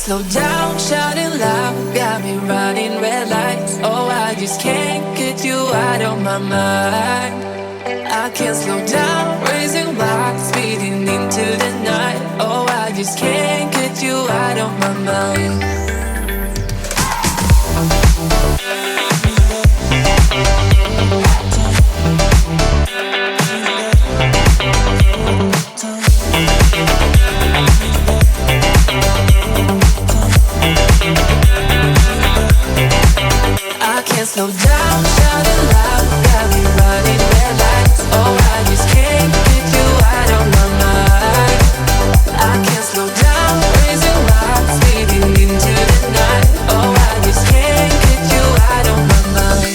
slow down, shouting loud, got me running red lights. Oh, I just can't get you out of my mind. I can't slow down, raising my speeding into the night. Oh, I just can't get you out of my mind. I can't slow down, shouting loud, got me running red lights. Oh, I just can't get you out of my mind. I can't slow down, raising my speeding into the night. Oh, I just can't get you out of my mind.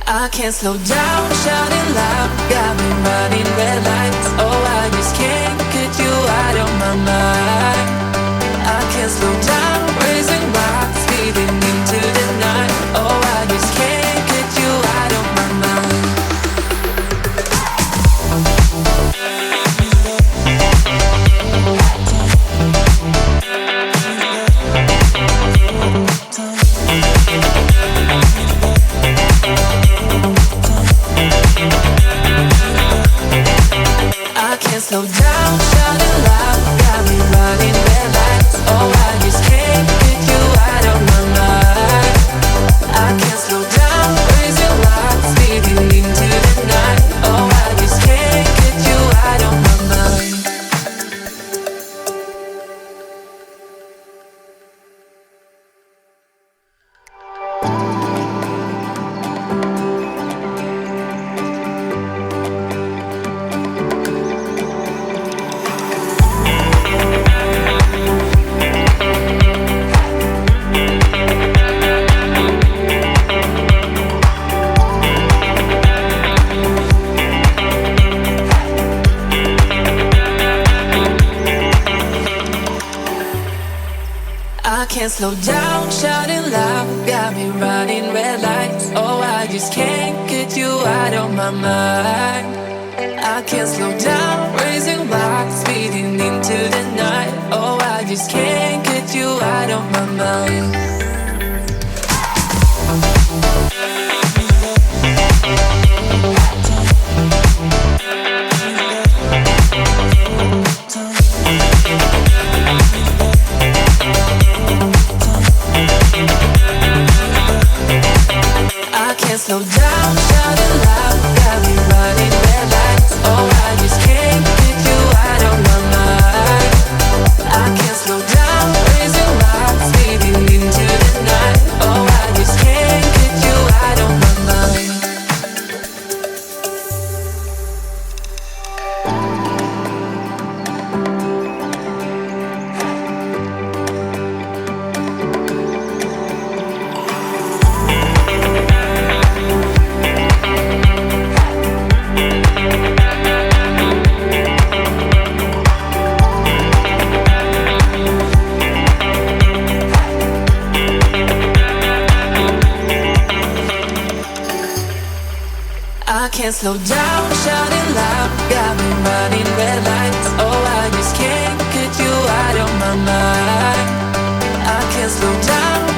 I can't slow down, shouting loud, got me running red lights. Oh, I just can't get you out of my mind. I can't slow down, raising my speeding into the night. Oh, I just can't get you out of my mind. I can't slow down, shouting loud, got me running red lights. Oh, I just can't get you out of my mind. I can't slow down, raising lights, speeding into the night. Oh, I just can't get you out of my mind. I can't slow down, shouting loud, got me running red lights. Oh, I just can't get you out of my mind. I can't slow down, raising my speeding into the night. Oh, I just can't get you out of my mind. I can't slow down, shouting loud, got me running red lights. Oh, I just can't get you out of my mind. I can't slow down, raising my speeding into the night. Oh, I just can't get you out of my mind. I can't slow down, shouting loud, got me running red lights. Oh, I just can't get you out of my mind. I can't slow down,